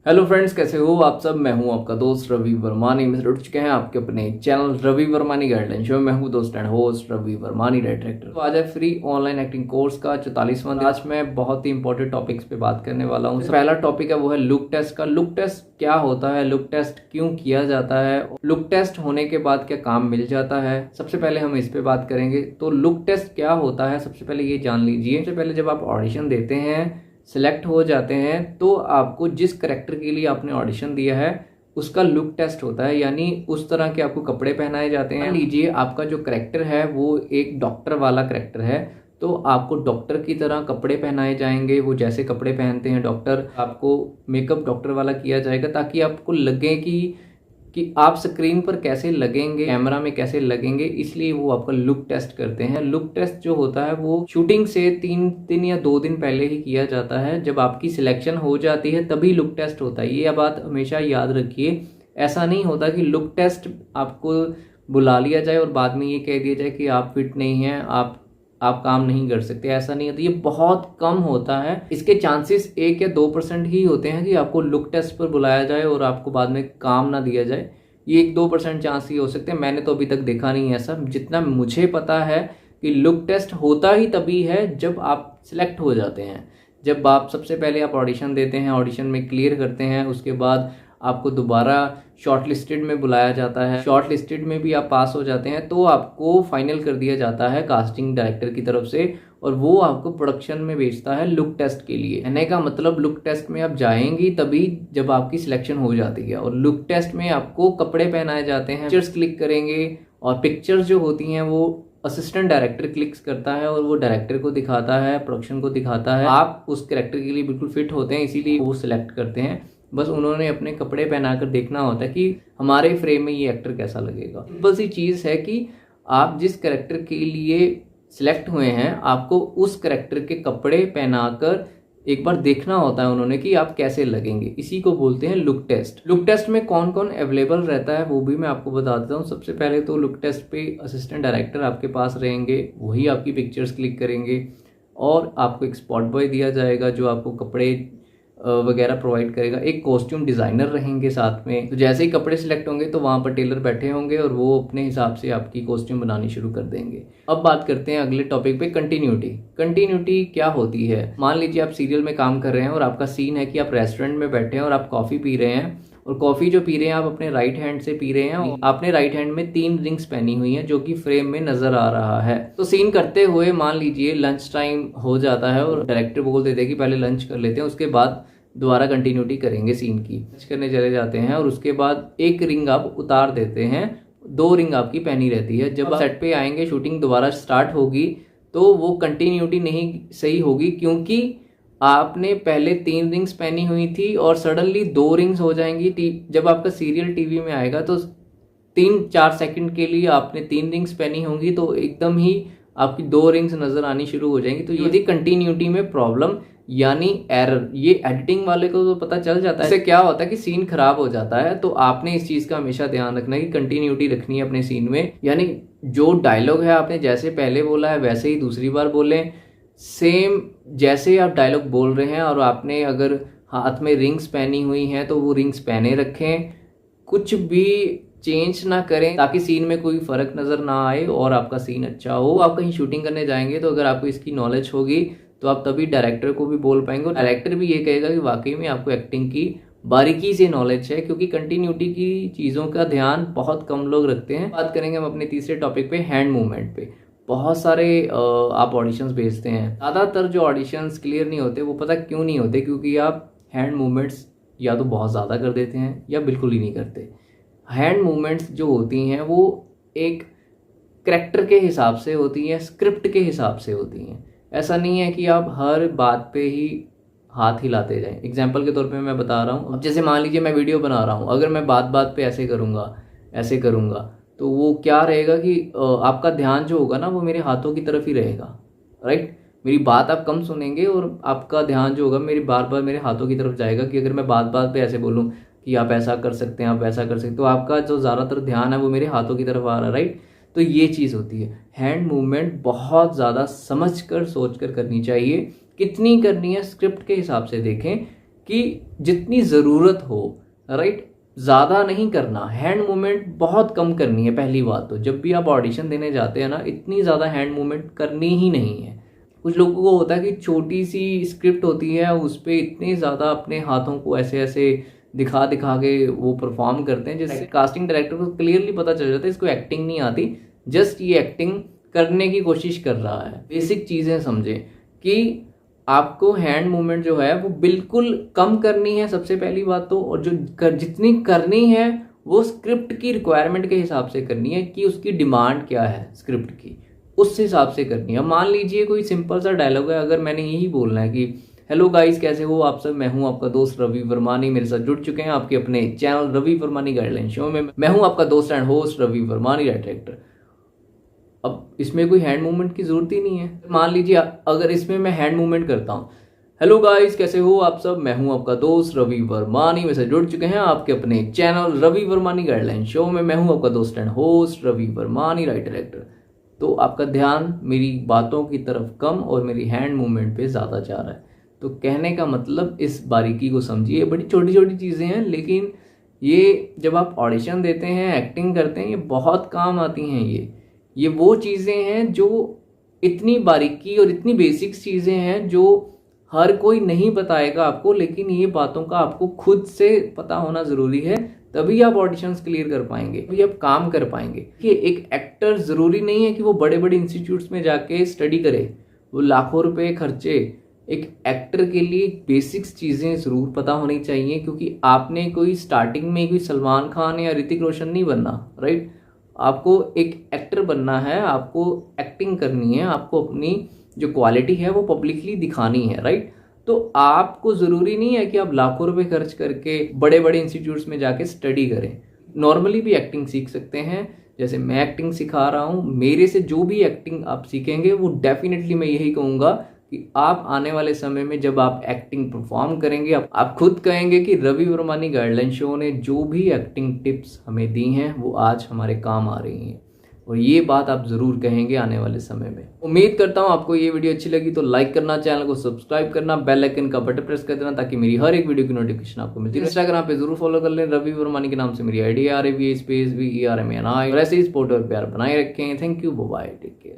Hello friends, कैसे हो आप सब। मैं हूं आपका दोस्त रवि वर्मानी। में जुड़ चुके हैं आपके अपने चैनल रवि वर्मानी गाइडलाइन शो। मैं हूं दोस्त एंड होस्ट रवि वर्मानी डायरेक्टर। तो आज है फ्री ऑनलाइन एक्टिंग कोर्स का 44वां दिन। आज मैं बहुत ही इंपॉर्टेंट टॉपिक्स पे बात करने वाला हूं। पहला टॉपिक है वो है लुक टेस्ट का। लुक टेस्ट क्या होता है, लुक टेस्ट क्यों किया जाता है, लुक टेस्ट होने के बाद क्या काम मिल जाता है, सबसे पहले हम इस पे बात करेंगे। तो लुक टेस्ट क्या होता है सबसे पहले ये जान लीजिए। सबसे पहले जब आप ऑडिशन देते हैं, सिलेक्ट हो जाते हैं, तो आपको जिस करेक्टर के लिए आपने ऑडिशन दिया है उसका लुक टेस्ट होता है, यानी उस तरह के आपको कपड़े पहनाए जाते हैं। लीजिए आपका जो करेक्टर है वो एक डॉक्टर वाला करेक्टर है, तो आपको डॉक्टर की तरह कपड़े पहनाए जाएंगे। वो जैसे कपड़े पहनते हैं डॉक्टर, आपको मेकअप डॉक्टर वाला किया जाएगा ताकि आपको लगे कि आप स्क्रीन पर कैसे लगेंगे, कैमरा में कैसे लगेंगे, इसलिए वो आपका लुक टेस्ट करते हैं। लुक टेस्ट जो होता है वो शूटिंग से 3 दिन या 2 दिन पहले ही किया जाता है। जब आपकी सिलेक्शन हो जाती है तभी लुक टेस्ट होता है। ये बात हमेशा याद रखिए। ऐसा नहीं होता कि लुक टेस्ट आपको बुला लिया जाए और बाद में ये कह दिया जाए कि आप फिट नहीं हैं, आप काम नहीं कर सकते। ऐसा नहीं होता, ये बहुत कम होता है। इसके चांसेस 1 या 2% ही होते हैं कि आपको लुक टेस्ट पर बुलाया जाए और आपको बाद में काम ना दिया जाए। ये 1-2% चांस ही हो सकते हैं। मैंने तो अभी तक देखा नहीं है ऐसा। जितना मुझे पता है कि लुक टेस्ट होता ही तभी है जब आप सिलेक्ट हो जाते हैं। जब आप सबसे पहले आप ऑडिशन देते हैं, ऑडिशन में क्लियर करते हैं, उसके बाद आपको दोबारा शॉर्ट लिस्टेड में बुलाया जाता है। शॉर्ट लिस्टेड में भी आप पास हो जाते हैं तो आपको फाइनल कर दिया जाता है कास्टिंग डायरेक्टर की तरफ से, और वो आपको प्रोडक्शन में भेजता है लुक टेस्ट के लिए। कहने का मतलब लुक टेस्ट में आप जाएंगी तभी जब आपकी सिलेक्शन हो जाती है। और लुक टेस्ट में आपको कपड़े पहनाए जाते हैं, पिक्चर्स क्लिक करेंगे, और पिक्चर्स जो होती हैं वो असिस्टेंट डायरेक्टर क्लिक्स करता है और वो डायरेक्टर को दिखाता है, प्रोडक्शन को दिखाता है। आप उस कैरेक्टर के लिए बिल्कुल फिट होते हैं, इसीलिए वो सिलेक्ट करते हैं। बस उन्होंने अपने कपड़े पहनाकर देखना होता है कि हमारे फ्रेम में ये एक्टर कैसा लगेगा। सिंपल सी चीज़ है कि आप जिस कैरेक्टर के लिए सिलेक्ट हुए हैं आपको उस कैरेक्टर के कपड़े पहनाकर एक बार देखना होता है उन्होंने कि आप कैसे लगेंगे। इसी को बोलते हैं लुक टेस्ट। लुक टेस्ट में कौन कौन अवेलेबल रहता है वो भी मैं आपको बता देता हूँ। सबसे पहले तो लुक टेस्ट पे असिस्टेंट डायरेक्टर आपके पास रहेंगे, वही आपकी पिक्चर्स क्लिक करेंगे, और आपको एक स्पॉट बॉय दिया जाएगा जो आपको कपड़े वगैरह प्रोवाइड करेगा। एक कॉस्ट्यूम डिज़ाइनर रहेंगे साथ में। तो जैसे ही कपड़े सिलेक्ट होंगे तो वहाँ पर टेलर बैठे होंगे और वो अपने हिसाब से आपकी कॉस्ट्यूम बनानी शुरू कर देंगे। अब बात करते हैं अगले टॉपिक पे, कंटिन्यूटी। कंटिन्यूटी क्या होती है। मान लीजिए आप सीरियल में काम कर रहे हैं और आपका सीन है कि आप रेस्टोरेंट में बैठे हैं और आप कॉफ़ी पी रहे हैं, और कॉफ़ी जो पी रहे हैं आप अपने राइट हैंड से पी रहे हैं। आपने राइट हैंड में 3 रिंग्स पहनी हुई हैं जो कि फ्रेम में नजर आ रहा है। तो सीन करते हुए मान लीजिए लंच टाइम हो जाता है और डायरेक्टर बोल देते हैं कि पहले लंच कर लेते हैं, उसके बाद दोबारा कंटिन्यूटी करेंगे सीन की। लंच करने चले जाते हैं और उसके बाद एक रिंग आप उतार देते हैं, 2 रिंग आपकी पहनी रहती है। जब आप सेट पे आएंगे, शूटिंग दोबारा स्टार्ट होगी, तो वो कंटिन्यूटी नहीं सही होगी, क्योंकि आपने पहले 3 रिंग्स पहनी हुई थी और सडनली 2 रिंग्स हो जाएंगी। जब आपका सीरियल टीवी में आएगा तो 3-4 सेकंड के लिए आपने 3 रिंग्स पहनी होंगी, तो एकदम ही आपकी 2 रिंग्स नजर आनी शुरू हो जाएंगी। तो ये थी कंटिन्यूटी में प्रॉब्लम, यानी एरर। ये एडिटिंग वाले को तो पता चल जाता है। इससे क्या होता है कि सीन खराब हो जाता है। तो आपने इस चीज का हमेशा ध्यान रखना है कि कंटिन्यूटी रखनी है अपने सीन में, यानी जो डायलॉग है आपने जैसे पहले बोला है वैसे ही दूसरी बार बोलें। सेम जैसे आप डायलॉग बोल रहे हैं और आपने अगर हाथ में रिंग्स पहनी हुई हैं तो वो रिंग्स पहने रखें, कुछ भी चेंज ना करें ताकि सीन में कोई फर्क नजर ना आए और आपका सीन अच्छा हो। आप कहीं शूटिंग करने जाएंगे तो अगर आपको इसकी नॉलेज होगी तो आप तभी डायरेक्टर को भी बोल पाएंगे, और डायरेक्टर भी ये कहेगा कि वाकई में आपको एक्टिंग की बारीकी से नॉलेज है, क्योंकि कंटिन्यूटी की चीज़ों का ध्यान बहुत कम लोग रखते हैं। बात करेंगे हम अपने तीसरे टॉपिक पे, हैंड मूवमेंट पे। बहुत सारे आप ऑडिशंस भेजते हैं, ज़्यादातर जो ऑडिशंस क्लियर नहीं होते वो पता क्यों नहीं होते, क्योंकि आप हैंड मूवमेंट्स या तो बहुत ज़्यादा कर देते हैं या बिल्कुल ही नहीं करते। हैंड मूवमेंट्स जो होती हैं वो एक करैक्टर के हिसाब से होती हैं, स्क्रिप्ट के हिसाब से होती हैं। ऐसा नहीं है कि आप हर बात पे ही हाथ हिलाते जाएं। एग्जाम्पल के तौर पे मैं बता रहा हूँ, अब जैसे मान लीजिए मैं वीडियो बना रहा हूँ, अगर मैं बात बात पे ऐसे करूँगा तो वो क्या रहेगा कि आपका ध्यान जो होगा ना वो मेरे हाथों की तरफ ही रहेगा, राइट। मेरी बात आप कम सुनेंगे और आपका ध्यान जो होगा मेरी बार बार मेरे हाथों की तरफ जाएगा। कि अगर मैं बात बात पे ऐसे बोलूँ कि आप ऐसा कर सकते हैं, आप वैसा कर सकते हैं, तो आपका जो ज़्यादातर ध्यान है वो मेरे हाथों की तरफ आ रहा है, राइट। तो ये चीज़ होती है। हैंड मूवमेंट बहुत ज़्यादा समझ कर सोच कर करनी चाहिए। कितनी करनी है स्क्रिप्ट के हिसाब से देखें कि जितनी ज़रूरत हो, राइट, ज़्यादा नहीं करना। हैंड मूवमेंट बहुत कम करनी है। पहली बात तो जब भी आप ऑडिशन देने जाते हैं ना, इतनी ज़्यादा हैंड मूवमेंट करनी ही नहीं है। कुछ लोगों को होता है कि छोटी सी स्क्रिप्ट होती है, उस पर इतने ज़्यादा अपने हाथों को ऐसे ऐसे दिखा दिखा के वो परफॉर्म करते हैं, जिससे कास्टिंग डायरेक्टर को क्लियरली पता चल जाता है इसको एक्टिंग नहीं आती, जस्ट ये एक्टिंग करने की कोशिश कर रहा है। बेसिक चीज़ें समझें कि आपको हैंड मूवमेंट जो है वो बिल्कुल कम करनी है सबसे पहली बात तो, और जो जितनी करनी है वो स्क्रिप्ट की रिक्वायरमेंट के हिसाब से करनी है कि उसकी डिमांड क्या है स्क्रिप्ट की, उस हिसाब से करनी है। मान लीजिए कोई सिंपल सा डायलॉग है, अगर मैंने यही बोलना है कि हेलो गाइस कैसे हो आप सब, मैं हूं आपका दोस्त रवि वर्मानी, मेरे साथ जुड़ चुके हैं आपके अपने चैनल रवि वर्मानी गाइडलाइन शो में। मैं हूं आपका दोस्त एंड होस्ट रवि वर्मानी डायरेक्टर। अब इसमें कोई हैंड मूवमेंट की जरूरत ही नहीं है। मान लीजिए अगर इसमें मैं हैंड मूवमेंट करता हूँ, हेलो गाइस कैसे हो आप सब, मैं हूं आपका दोस्त रवि वर्मानी, मेरे साथ जुड़ चुके हैं आपके अपने चैनल रवि वर्मानी गाइडलाइन शो में। मैं हूं आपका दोस्त एंड होस्ट रवि वर्मानी डायरेक्टर। तो आपका ध्यान मेरी बातों की तरफ कम और मेरी हैंड मूवमेंट पे ज़्यादा जा रहा है। तो कहने का मतलब इस बारीकी को समझिए। बड़ी छोटी छोटी चीज़ें हैं, लेकिन ये जब आप ऑडिशन देते हैं, एक्टिंग करते हैं, ये बहुत काम आती हैं। ये वो चीज़ें हैं जो इतनी बारीकी और इतनी बेसिक चीज़ें हैं जो हर कोई नहीं बताएगा आपको, लेकिन ये बातों का आपको खुद से पता होना ज़रूरी है, तभी आप ऑडिशंस क्लियर कर पाएंगे, तभी आप काम कर पाएंगे। कि एक एक्टर ज़रूरी नहीं है कि वो बड़े बड़े इंस्टीट्यूट्स में जाके स्टडी करे, वो लाखों रुपए खर्चे। एक एक्टर के लिए बेसिक्स चीज़ें ज़रूर पता होनी चाहिए, क्योंकि आपने कोई स्टार्टिंग में कोई सलमान खान या ऋतिक रोशन नहीं बनना, राइट। आपको एक एक्टर बनना है, आपको एक्टिंग करनी है, आपको अपनी जो क्वालिटी है वो पब्लिकली दिखानी है, राइट। तो आपको ज़रूरी नहीं है कि आप लाखों रुपए खर्च करके बड़े बड़े इंस्टीट्यूट्स में जाके स्टडी करें। नॉर्मली भी एक्टिंग सीख सकते हैं, जैसे मैं एक्टिंग सिखा रहा हूँ। मेरे से जो भी एक्टिंग आप सीखेंगे वो डेफिनेटली मैं यही कहूँगा कि आप आने वाले समय में जब आप एक्टिंग परफॉर्म करेंगे, आप खुद कहेंगे कि रवि वर्मानी गाइडलाइन शो ने जो भी एक्टिंग टिप्स हमें दी हैं वो आज हमारे काम आ रही हैं। और ये बात आप ज़रूर कहेंगे आने वाले समय में। उम्मीद करता हूँ आपको ये वीडियो अच्छी लगी तो लाइक करना, चैनल को सब्सक्राइब करना, बेल आइकन का बटन प्रेस कर देना ताकि मेरी हर एक वीडियो की नोटिफिकेशन आपको मिलती है। इंस्टाग्राम पे जरूर फॉलो कर लें, रवि वर्मानी के नाम से मेरी आईडी RAVI SPACE VERMANI। और ऐसे ही सपोर्ट और प्यार बनाए रखें। Thank you, bye, take care.